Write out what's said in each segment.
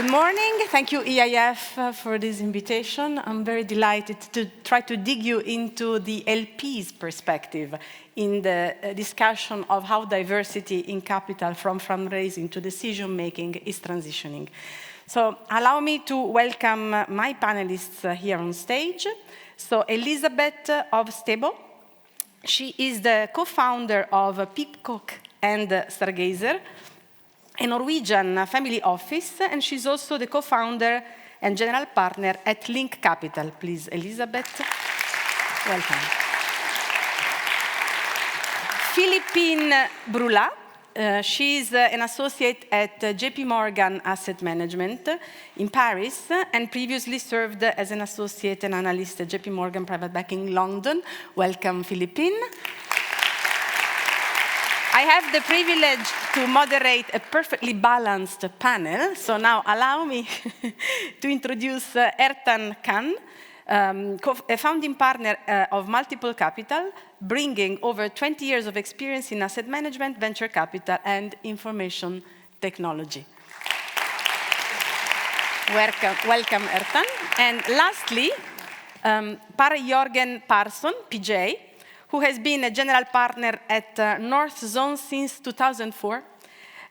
Good morning. Thank you, EIF, for this invitation. I'm very delighted to try to dig you into the LP's perspective in the discussion of how diversity in capital from fundraising to decision-making is transitioning. So allow me to welcome my panelists here on stage. So Elisabeth Øvstebø, she is the co-founder of Peacock and Stargazer, a Norwegian family office, and she's also the co-founder and general partner at Link Capital. Please, Elisabeth, welcome. Philippine Brulat, she's an associate at JP Morgan Asset Management in Paris and previously served as an associate and analyst at JP Morgan Private Banking London. Welcome, Philippine. I have the privilege to moderate a perfectly balanced panel, so now allow me to introduce Ertan Khan, a founding partner of Multiple Capital, bringing over 20 years of experience in asset management, venture capital, and information technology. Welcome, Ertan. And lastly, Pär-Jörgen Pärson, PJ, who has been a general partner at Northzone since 2004,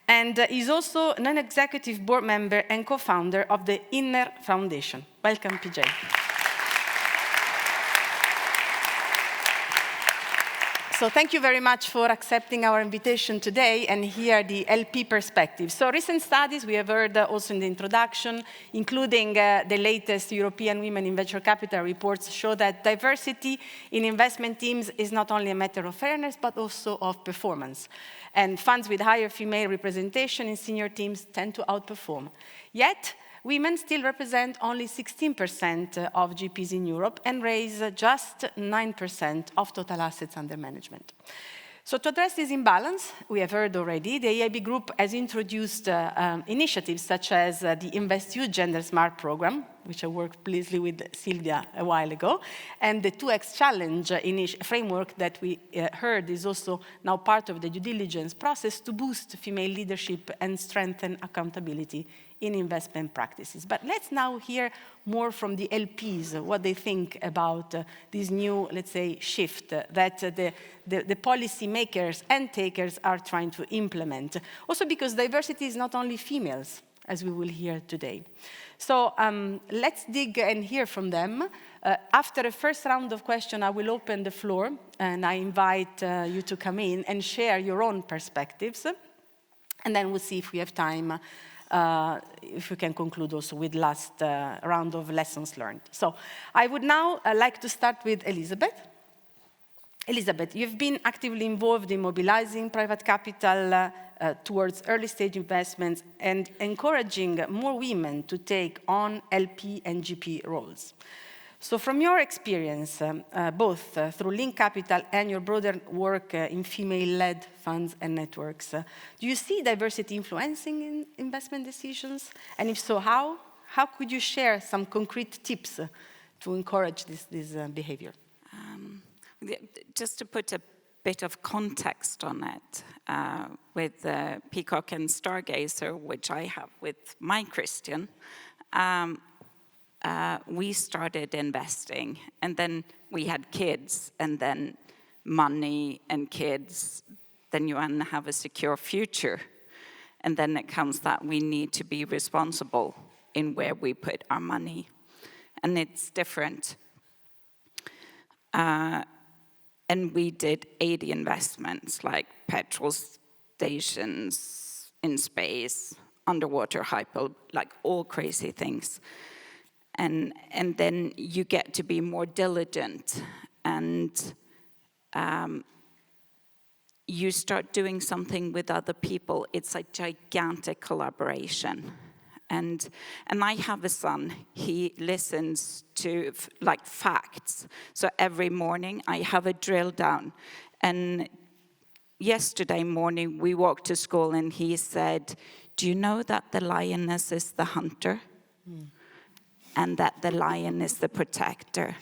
and is also a non-executive board member and co-founder of the Inner Foundation. Welcome, PJ. So thank you very much for accepting our invitation today and hear the LP perspective. So recent studies we have heard also in the introduction, including the latest European Women in Venture Capital reports, show that diversity in investment teams is not only a matter of fairness, but also of performance. And funds with higher female representation in senior teams tend to outperform. Yet, women still represent only 16% of GPs in Europe and raise just 9% of total assets under management. So to address this imbalance, we have heard already, the EIB Group has introduced initiatives such as the InvestU Gender Smart program, which I worked closely with Silvia a while ago, and the 2X Challenge framework that we heard is also now part of the due diligence process to boost female leadership and strengthen accountability in investment practices. But let's now hear more from the LPs, what they think about this new, let's say, shift that the policy makers and takers are trying to implement. Also because diversity is not only females, as we will hear today. So let's dig and hear from them. After a first round of questions, I will open the floor, and I invite you to come in and share your own perspectives. And then we'll see if we have time, if we can conclude also with last round of lessons learned. So I would now like to start with Elisabeth. Elisabeth, you've been actively involved in mobilizing private capital towards early stage investments and encouraging more women to take on LP and GP roles. So from your experience, both through Link Capital and your broader work in female-led funds and networks, do you see diversity influencing in investment decisions? And if so, how? How could you share some concrete tips to encourage this behavior? Just to put a bit of context on it, with Peacock and Stargazer, which I have with my Christian, we started investing, and then we had kids, and then money and kids, then you want to have a secure future. And then it comes that we need to be responsible in where we put our money. And it's different. And we did 80 investments, like petrol stations in space, underwater hyper, like all crazy things. And then you get to be more diligent, and you start doing something with other people. It's a gigantic collaboration. And I have a son, he listens to like facts. So every morning I have a drill down. And yesterday morning we walked to school and he said, do you know that the lioness is the hunter? And that the lion is the protector?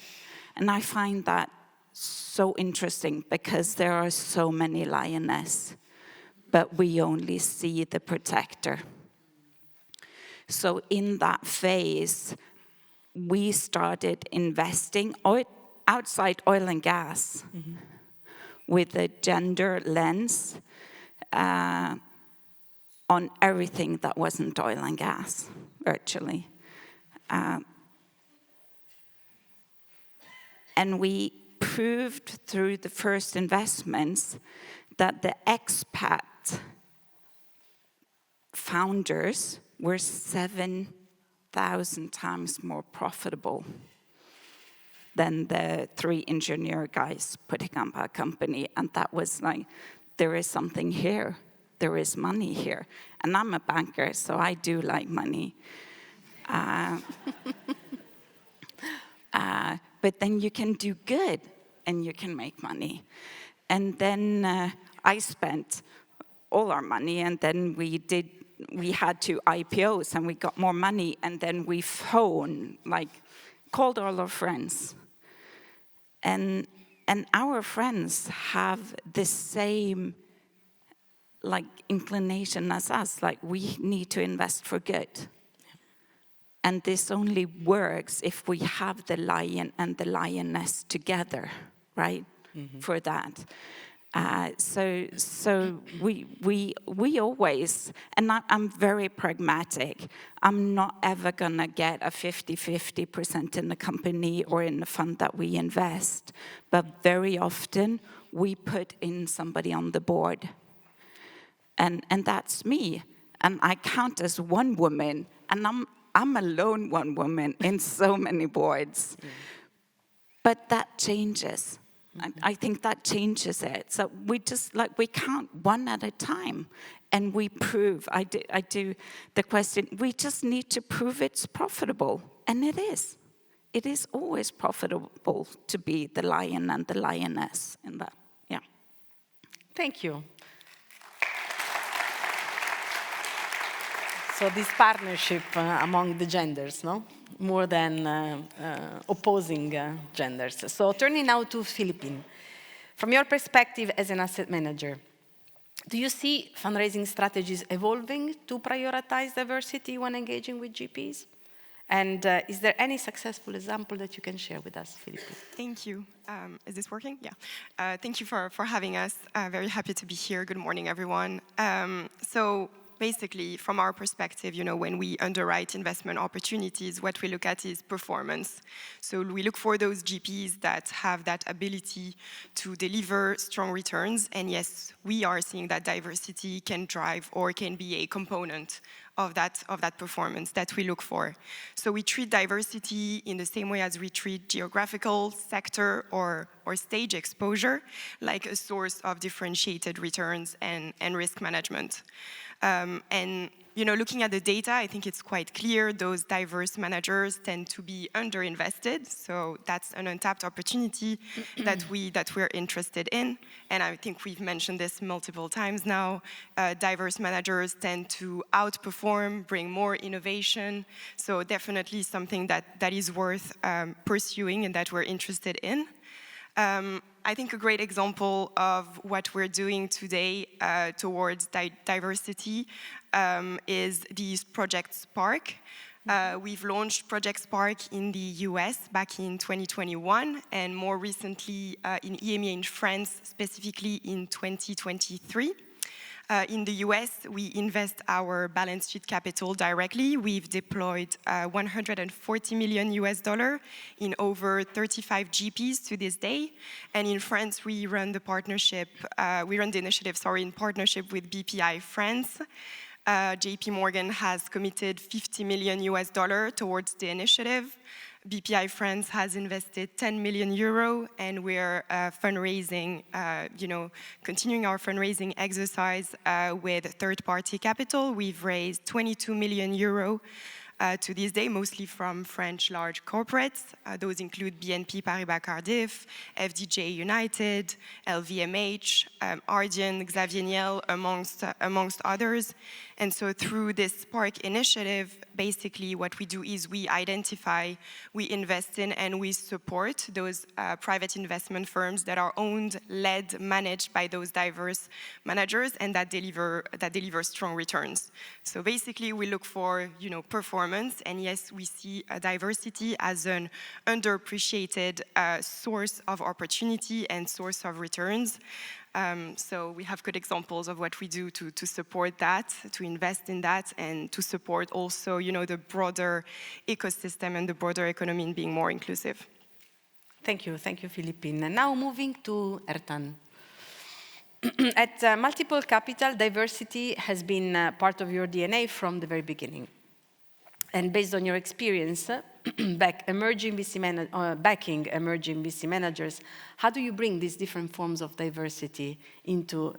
And I find that so interesting because there are so many lionesses, but we only see the protector. So in that phase, we started investing outside oil and gas with a gender lens on everything that wasn't oil and gas, virtually. And we proved through the first investments that the expat founders were 7,000 times more profitable than the 3 engineer guys putting up a company. And that was like, there is something here. There is money here. And I'm a banker, so I do like money. But then you can do good and you can make money. And then I spent all our money, and then we had 2 IPOs and we got more money, and then we called all our friends. And our friends have the same inclination as us, we need to invest for good. And this only works if we have the lion and the lioness together, right? For that. So we always, and I'm very pragmatic. I'm not ever gonna get a 50% in the company or in the fund that we invest. But very often we put in somebody on the board. And that's me. And I count as one woman, and I'm a lone one woman in so many boards. But that changes. I think that changes it. So we just we count one at a time, and we prove. I do the question. We just need to prove it's profitable, and it is. It is always profitable to be the lion and the lioness in that. Yeah. Thank you. So this partnership among the genders, no? More than opposing genders. So turning now to Philippine. From your perspective as an asset manager, do you see fundraising strategies evolving to prioritize diversity when engaging with GPs? And is there any successful example that you can share with us, Philippine? Thank you. Is this working? Yeah. Thank you for having us. Very happy to be here. Good morning, everyone. So basically, from our perspective, when we underwrite investment opportunities, what we look at is performance. So we look for those GPs that have that ability to deliver strong returns. And yes, we are seeing that diversity can drive or can be a component of that performance that we look for. So we treat diversity in the same way as we treat geographical, sector, or stage exposure, like a source of differentiated returns and risk management. And looking at the data, I think it's quite clear those diverse managers tend to be underinvested. So that's an untapped opportunity that we're interested in. And I think we've mentioned this multiple times now. Diverse managers tend to outperform, bring more innovation. So definitely something that is worth pursuing and that we're interested in. I think a great example of what we're doing today towards diversity is the Project Spark. We've launched Project Spark in the US back in 2021, and more recently in EMEA in France, specifically in 2023. In the US, we invest our balance sheet capital directly. We've deployed $140 million in over 35 GPs to this day. And in France, we run the initiative, in partnership with BPI France. JP Morgan has committed $50 million towards the initiative. BPI France has invested 10 million euro, and we're fundraising, continuing our fundraising exercise with third-party capital. We've raised 22 million euro to this day, mostly from French large corporates. Those include BNP Paribas Cardiff, FDJ United, LVMH, Ardian, Xavier Niel, amongst others. And so through this Spark initiative, basically what we do is we identify, we invest in, and we support those private investment firms that are owned, led, managed by those diverse managers and that deliver strong returns. So basically we look for performance, and yes, we see diversity as an underappreciated source of opportunity and source of returns. So we have good examples of what we do to support that, to invest in that, and to support also, the broader ecosystem and the broader economy in being more inclusive. Thank you, Philippine. And now moving to Ertan. At Multiple Capital, diversity has been part of your DNA from the very beginning. And based on your experience, backing emerging VC managers, how do you bring these different forms of diversity into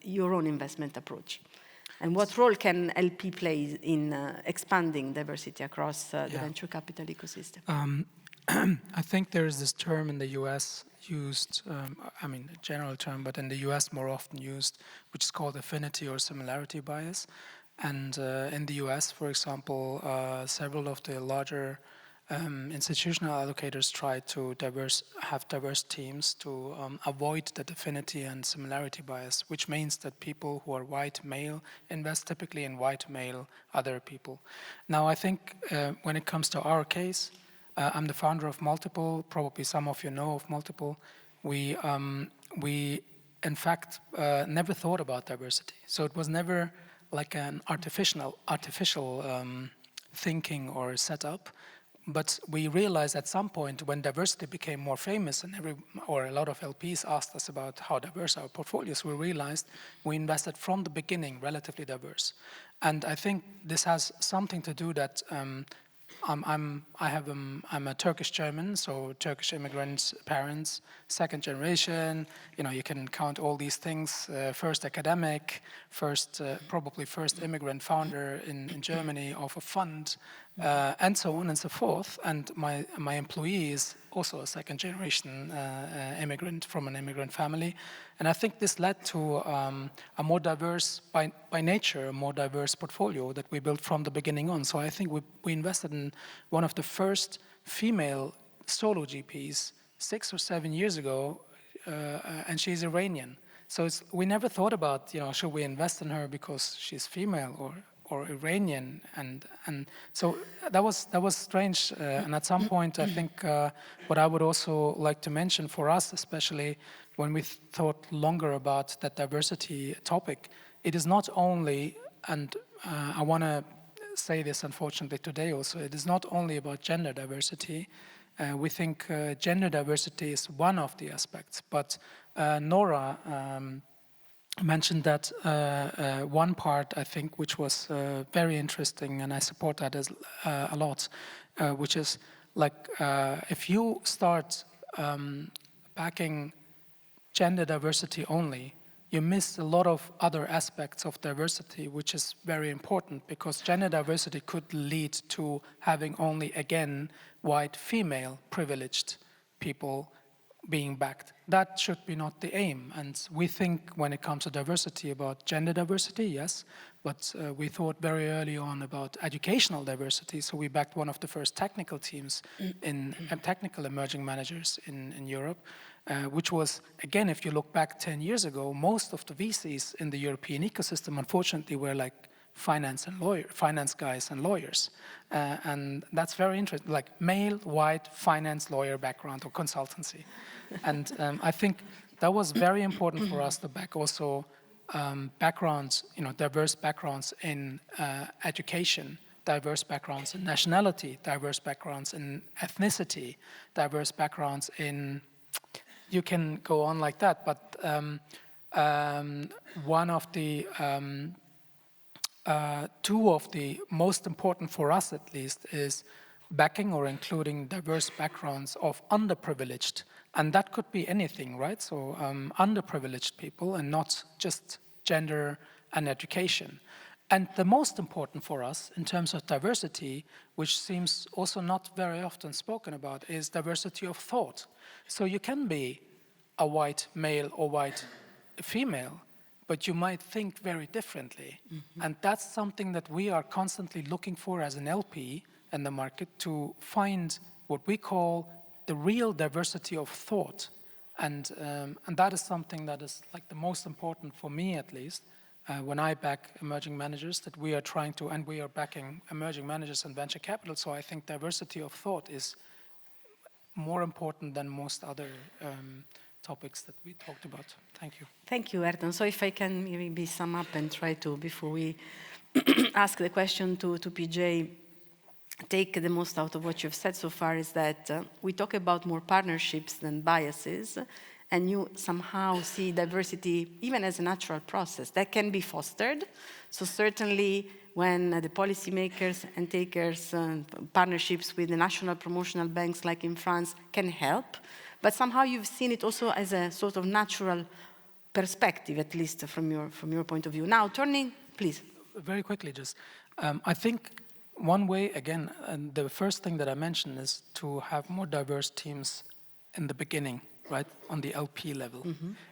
your own investment approach? And what role can LP play in expanding diversity across the venture capital ecosystem? I think there is this term in the US used, a general term, but in the US more often used, which is called affinity or similarity bias. And in the US, for example, several of the larger institutional allocators try to have diverse teams to avoid that affinity and similarity bias, which means that people who are white male invest typically in white male other people. Now, I think when it comes to our case, I'm the founder of Multiple. Probably some of you know of Multiple. We in fact never thought about diversity, so it was never like an artificial thinking or setup. But we realized at some point when diversity became more famous and a lot of LPs asked us about how diverse our portfolios, we realized we invested from the beginning relatively diverse. And I think this has something to do that I'm a Turkish German, so Turkish immigrant parents, second generation. You can count all these things. First academic, probably first immigrant founder in Germany of a fund, and so on and so forth. And my employee is also a second generation immigrant from an immigrant family. And I think this led to a more diverse, by nature, a more diverse portfolio that we built from the beginning on. So I think we invested in one of the first female solo GPs 6 or 7 years ago, and she's Iranian. So we never thought about, should we invest in her because she's female or Iranian, and so that was strange. And at some point, I think what I would also like to mention for us, especially when we thought longer about that diversity topic, it is not only, and I want to say this unfortunately today also, it is not only about gender diversity. We think gender diversity is one of the aspects, but Nora mentioned that one part, I think, which was very interesting, and I support that a lot, which is like if you start backing gender diversity only, you miss a lot of other aspects of diversity, which is very important, because gender diversity could lead to having only, again, white female privileged people being backed. That should be not the aim. And we think when it comes to diversity about gender diversity, yes, but we thought very early on about educational diversity. So we backed one of the first technical teams in technical emerging managers in Europe, which was, again, if you look back 10 years ago, most of the VCs in the European ecosystem, unfortunately, were like finance guys and lawyers. And that's very interesting, like male, white, finance, lawyer background or consultancy. And I think that was very important for us to back also backgrounds, diverse backgrounds in education, diverse backgrounds in nationality, diverse backgrounds in ethnicity, diverse backgrounds in, you can go on like that, but one of the two of the most important for us at least is backing or including diverse backgrounds of underprivileged, and that could be anything, right? So underprivileged people and not just gender and education. And the most important for us in terms of diversity, which seems also not very often spoken about, is diversity of thought. So you can be a white male or white female, but you might think very differently. And that's something that we are constantly looking for as an LP in the market, to find what we call the real diversity of thought. And that is something that is like the most important for me, at least, when I back emerging managers, that we are trying to, and we are backing emerging managers and venture capital. So I think diversity of thought is more important than most other topics that we talked about. Thank you. Thank you, Ertan. So if I can maybe sum up and try to, before we ask the question to PJ, take the most out of what you've said so far, is that we talk about more partnerships than biases, and you somehow see diversity even as a natural process that can be fostered. So certainly when the policymakers and takers partnerships with the national promotional banks like in France can help, but somehow you've seen it also as a sort of natural perspective, at least from your point of view. Now, turning, please. Very quickly, just, I think one way, again, and the first thing that I mentioned is to have more diverse teams in the beginning, right, on the LP level.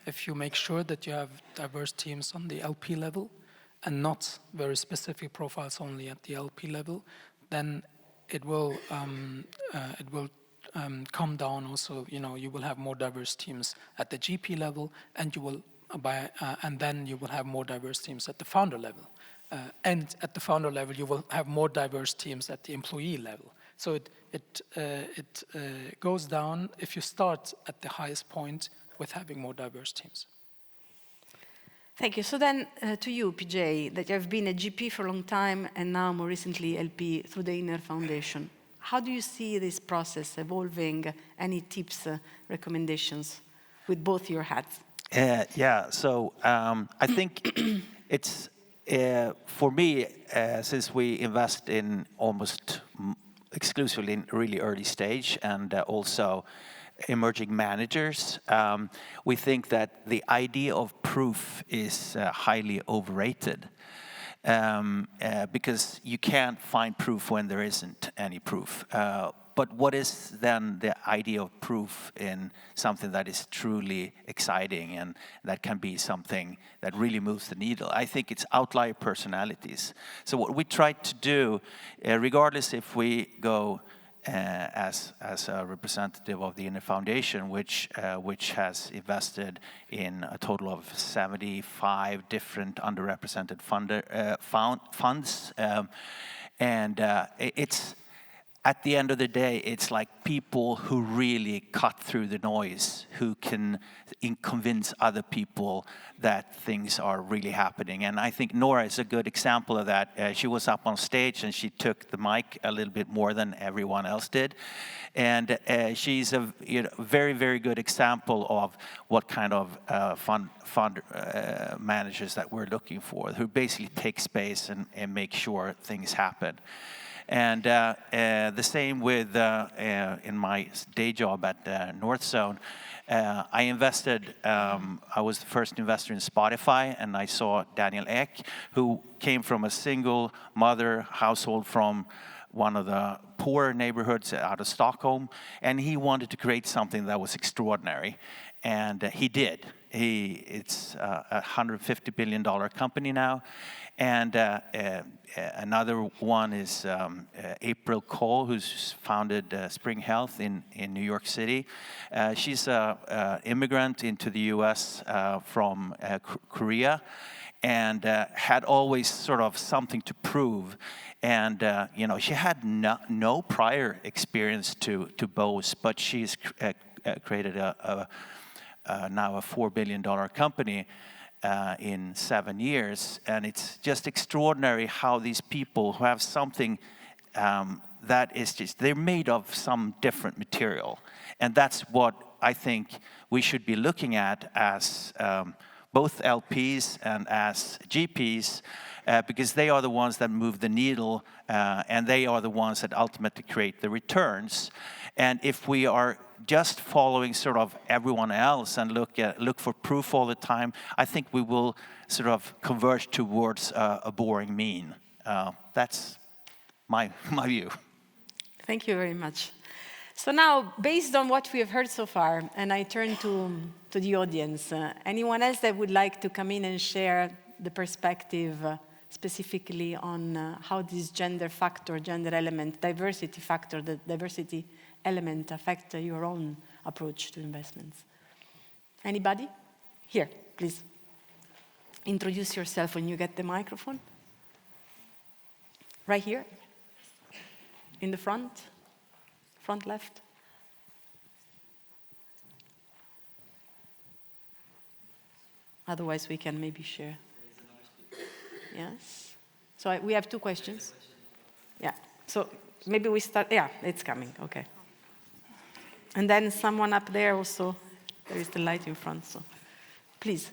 If you make sure that you have diverse teams on the LP level and not very specific profiles only at the LP level, then it will come down also. You know, you will have more diverse teams at the GP level, and you will and then you will have more diverse teams at the founder level. And at the founder level, you will have more diverse teams at the employee level. So it goes down if you start at the highest point with having more diverse teams. Thank you. So then to you, PJ, that you have been a GP for a long time and now more recently LP through the Inner Foundation. How do you see this process evolving? Any tips, recommendations with both your hats? So I think it's, for me, since we invest in almost exclusively in really early stage and also emerging managers, we think that the idea of proof is highly overrated. Because you can't find proof when there isn't any proof. But what is then the idea of proof in something that is truly exciting and that can be something that really moves the needle? I think it's outlier personalities. So what we try to do, regardless if we go as a representative of the Inner Foundation, which has invested in a total of 75 different underrepresented funds, it's, at the end of the day, it's like people who really cut through the noise, who can convince other people that things are really happening. And I think Nora is a good example of that. She was up on stage and she took the mic a little bit more than everyone else did. And she's a very, very good example of what kind of fund managers that we're looking for, who basically take space and make sure things happen. And the same with, in my day job at Northzone, I invested, I was the first investor in Spotify, and I saw Daniel Ek, who came from a single mother household from one of the poorer neighborhoods out of Stockholm, and he wanted to create something that was extraordinary, and he did. It's a $150 billion company now. And another one is April Cole, who's founded Spring Health in New York City. She's an immigrant into the US from Korea, and had always sort of something to prove. And she had no prior experience to boast, but she's created now a $4 billion company in 7 years. And it's just extraordinary how these people who have something that is just, they're made of some different material. And that's what I think we should be looking at as both LPs and as GPs, because they are the ones that move the needle, and they are the ones that ultimately create the returns. And if we are just following sort of everyone else and look for proof all the time, I think we will sort of converge towards a boring mean. That's my view. Thank you very much. So now, based on what we have heard so far, and I turn to the audience, anyone else that would like to come in and share the perspective specifically on how this gender factor, gender element, diversity factor, the diversity element affect your own approach to investments? Anybody? Here, please. Introduce yourself when you get the microphone. Right here, in the front left. Otherwise, we can maybe share. Yes. So we have two questions. Yeah. So maybe we start. Yeah, it's coming. Okay. And then someone up there also. There is the light in front. So, please.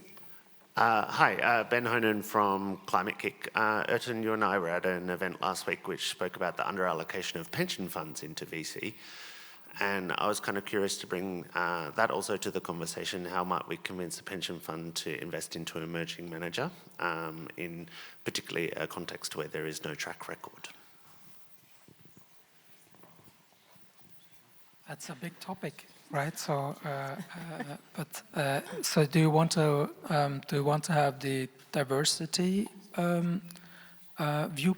Hi, Ben Honan from Climate Kick. Ertan, you and I were at an event last week which spoke about the under-allocation of pension funds into VC. And I was kind of curious to bring that also to the conversation. How might we convince a pension fund to invest into an emerging manager in particularly a context where there is no track record? That's a big topic, right? So, so do you want to have the diversity view?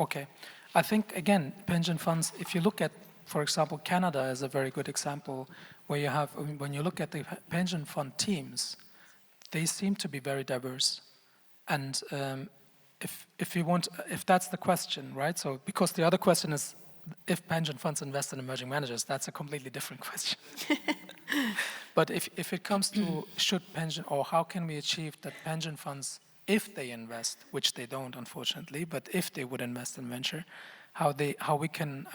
Okay, I think again, pension funds. If you look at, for example, Canada is a very good example where you have, when you look at the pension fund teams, they seem to be very diverse, and if that's the question, right? So because the other question is, if pension funds invest in emerging managers, that's a completely different question. But if it comes to how can we achieve that pension funds, if they invest, which they don't unfortunately, but if they would invest in venture, how we can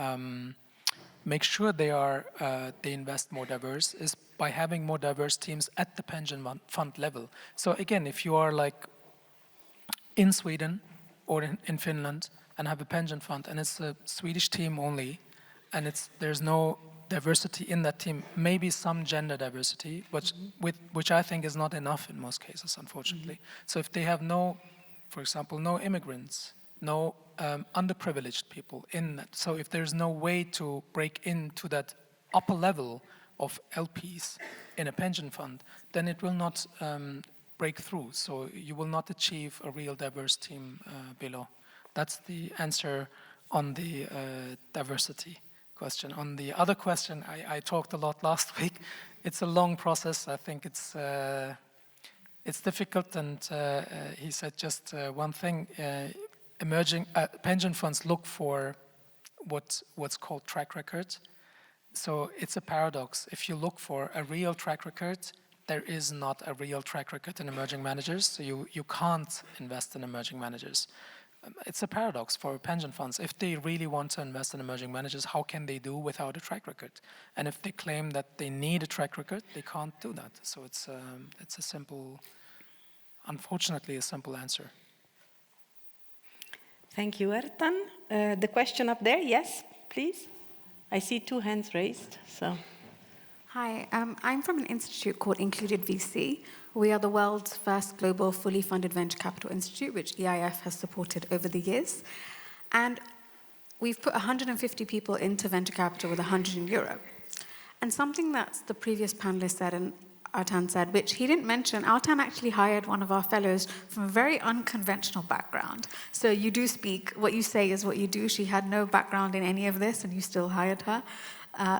make sure they invest more diverse is by having more diverse teams at the pension fund level. So again, if you are like in Sweden or in Finland, and have a pension fund, and it's a Swedish team only, and there's no diversity in that team, maybe some gender diversity, which I think is not enough in most cases, unfortunately. Mm-hmm. So if they have for example, no immigrants, no underprivileged people in that, so if there's no way to break into that upper level of LPs in a pension fund, then it will not break through. So you will not achieve a real diverse team below. That's the answer on the diversity question. On the other question, I talked a lot last week. It's a long process. I think it's difficult, and he said just one thing. Emerging pension funds look for what's called track record. So it's a paradox. If you look for a real track record, there is not a real track record in emerging managers. So you can't invest in emerging managers. It's a paradox for pension funds. If they really want to invest in emerging managers, how can they do without a track record? And if they claim that they need a track record, they can't do that. So it's a simple, unfortunately, a simple answer. Thank you, Ertan. The question up there, yes, please. I see two hands raised. So, hi, I'm from an institute called Included VC. We are the world's first global fully funded venture capital institute, which EIF has supported over the years. And we've put 150 people into venture capital with 100 in Europe. And something that the previous panelist said, and Ertan said, which he didn't mention, Ertan actually hired one of our fellows from a very unconventional background. So you do speak, what you say is what you do. She had no background in any of this, and you still hired her.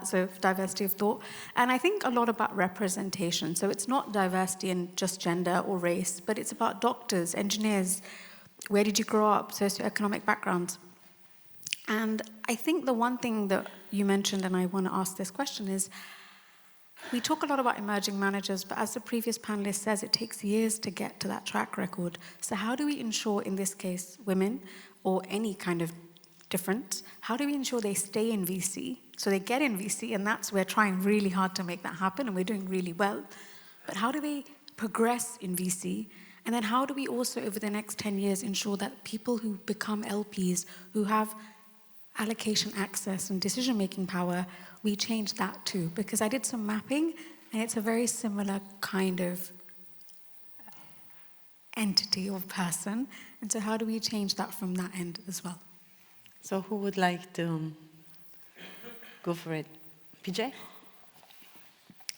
So diversity of thought. And I think a lot about representation. So it's not diversity in just gender or race, but it's about doctors, engineers, where did you grow up, socioeconomic backgrounds. And I think the one thing that you mentioned, and I want to ask this question, is we talk a lot about emerging managers, but as the previous panelist says, it takes years to get to that track record. So how do we ensure, in this case, women, or any kind of difference, how do we ensure they stay in VC? So they get in VC, and we're trying really hard to make that happen, and we're doing really well. But how do they progress in VC? And then how do we also, over the next 10 years, ensure that people who become LPs, who have allocation access and decision-making power, we changed that too. Because I did some mapping, and it's a very similar kind of entity or person. And so how do we change that from that end as well? So who would like to go for it? PJ?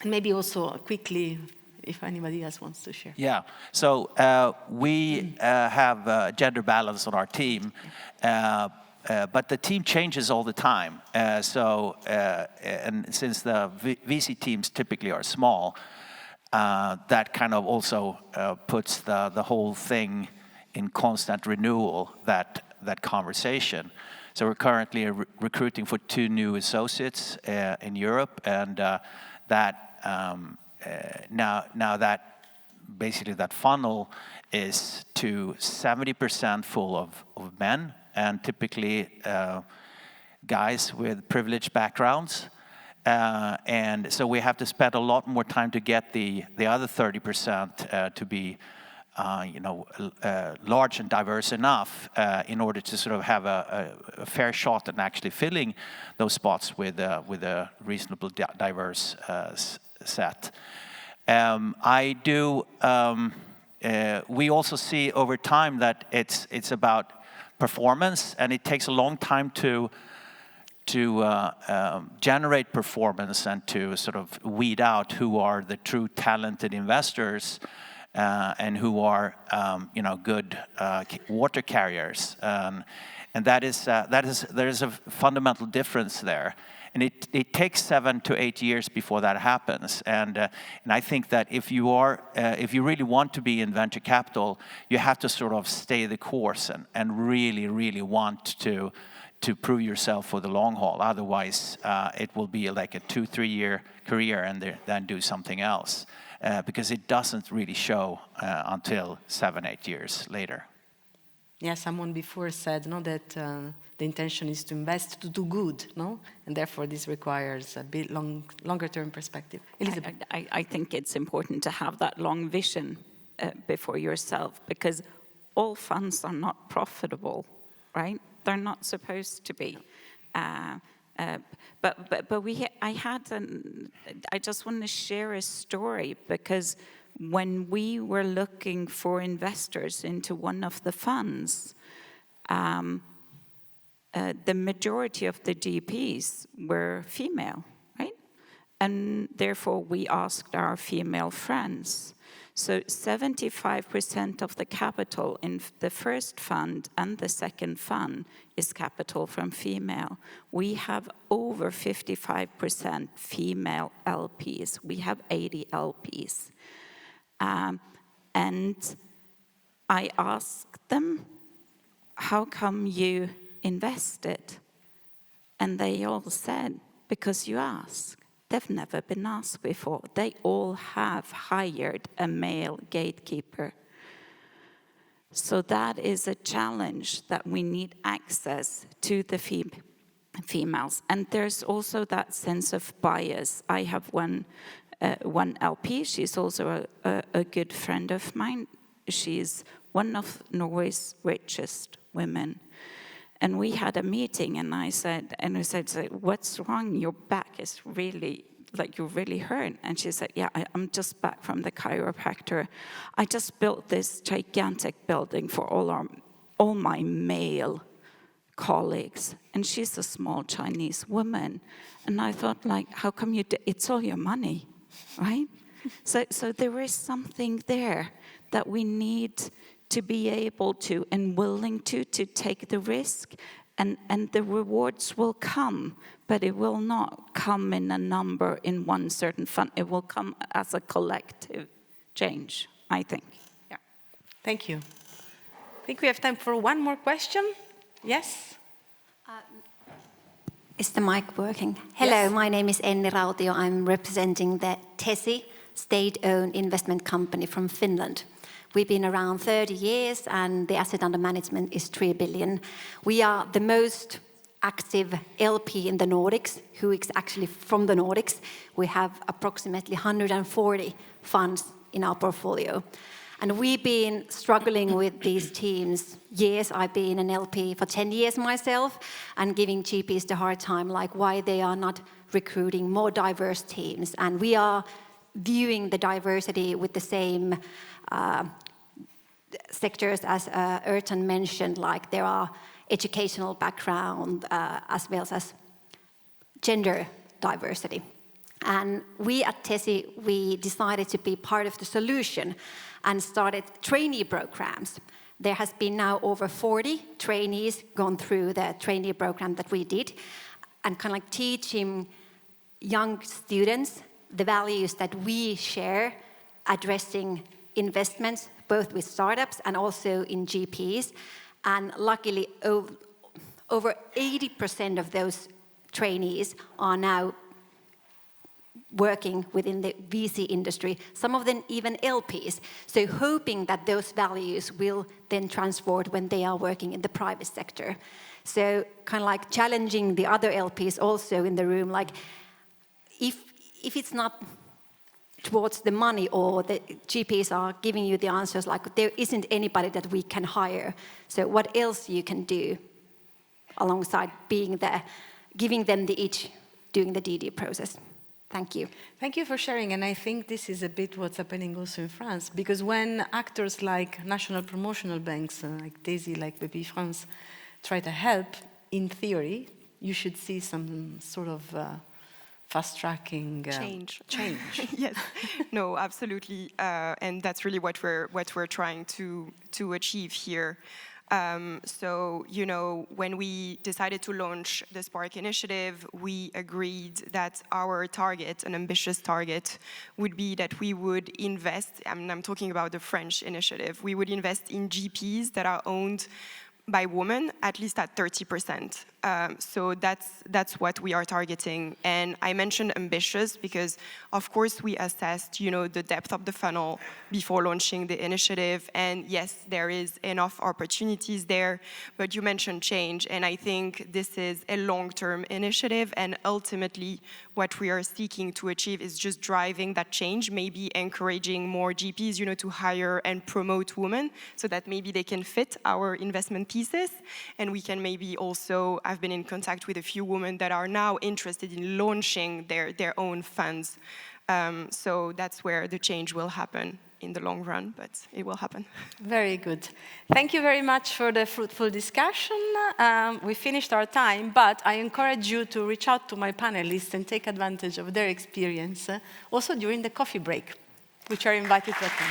And maybe also quickly, if anybody else wants to share. Yeah, so we have gender balance on our team, but the team changes all the time. And since the VC teams typically are small, that kind of also puts the whole thing in constant renewal, that conversation. So we're currently recruiting for 2 new associates in Europe, and now that basically that funnel is to 70% full of men, and typically guys with privileged backgrounds. And so we have to spend a lot more time to get the other 30% to be large and diverse enough in order to sort of have a fair shot at actually filling those spots with a reasonably diverse set. We also see over time that it's about performance, and it takes a long time to generate performance and to sort of weed out who are the true talented investors and who are good water carriers, and there is a fundamental difference there. And it takes 7 to 8 years before that happens. And I think that if you really want to be in venture capital, you have to sort of stay the course and really, really want to prove yourself for the long haul. Otherwise, it will be like a 2-3 year career and then do something else, because it doesn't really show until 7-8 years later. Yeah, someone before said that the intention is to invest to do good, and therefore this requires a bit longer-term perspective. Elisabeth. I think it's important to have that long vision before yourself, because all funds are not profitable, right? They're not supposed to be. But I just want to share a story, because when we were looking for investors into one of the funds, the majority of the GPs were female, right? And therefore we asked our female friends. So 75% of the capital in the first fund and the second fund is capital from female. We have over 55% female LPs. We have 80 LPs. And I asked them, how come you invested? And they all said, because you asked. They've never been asked before. They all have hired a male gatekeeper. So that is a challenge, that we need access to the females. And there's also that sense of bias. I have one LP, she's also a good friend of mine. She's one of Norway's richest women. And we had a meeting, and I said, what's wrong? Your back is really, you're really hurt. And she said, yeah, I'm just back from the chiropractor. I just built this gigantic building for all my male colleagues. And she's a small Chinese woman. And I thought, how come it's all your money, right? So there is something there that we need to be able to and willing to take the risk, and the rewards will come, but it will not come in a number in one certain fund. It will come as a collective change, I think. Yeah. Thank you. I think we have time for one more question. Yes? Is the mic working? Hello, Yes. My name is Enni Rautio. I'm representing the TESI, state-owned investment company from Finland. We've been around 30 years, and the asset under management is 3 billion. We are the most active LP in the Nordics, who is actually from the Nordics. We have approximately 140 funds in our portfolio. And we've been struggling with these teams years. I've been an LP for 10 years myself, and giving GPs the hard time, like why they are not recruiting more diverse teams. And we are viewing the diversity with the same sectors as Ertan mentioned, like there are educational background as well as gender diversity. And we at TESI, we decided to be part of the solution and started trainee programs. There has been now over 40 trainees gone through the trainee program that we did, and kind of like teaching young students the values that we share, addressing investments, both with startups and also in GPs. And luckily, over 80% of those trainees are now working within the VC industry, some of them even LPs. So hoping that those values will then transport when they are working in the private sector. So kind of like challenging the other LPs also in the room, like if it's not towards the money or the GPs are giving you the answers, like there isn't anybody that we can hire. So what else you can do alongside being there, giving them the itch, doing the DD process. Thank you. Thank you for sharing, and I think this is a bit what's happening also in France, because when actors like national promotional banks, like TESI, like BP France, try to help, in theory, you should see some sort of fast-tracking change. Yes. No, absolutely, and that's really what we're trying to achieve here. So, you know, when we decided to launch the Spark initiative, we agreed that our target, an ambitious target, would be that we would invest, and I'm talking about the French initiative, we would invest in GPs that are owned by women, at least at 30%. So that's what we are targeting. And I mentioned ambitious because, of course, we assessed, you know, the depth of the funnel before launching the initiative. And yes, there is enough opportunities there. But you mentioned change, and I think this is a long-term initiative. And ultimately, what we are seeking to achieve is just driving that change, maybe encouraging more GPs, you know, to hire and promote women, so that maybe they can fit our investment thesis, and we can maybe also. I've been in contact with a few women that are now interested in launching their own funds. So that's where the change will happen in the long run, but it will happen. Very good. Thank you very much for the fruitful discussion. We finished our time, but I encourage you to reach out to my panelists and take advantage of their experience, also during the coffee break, which are invited to attend.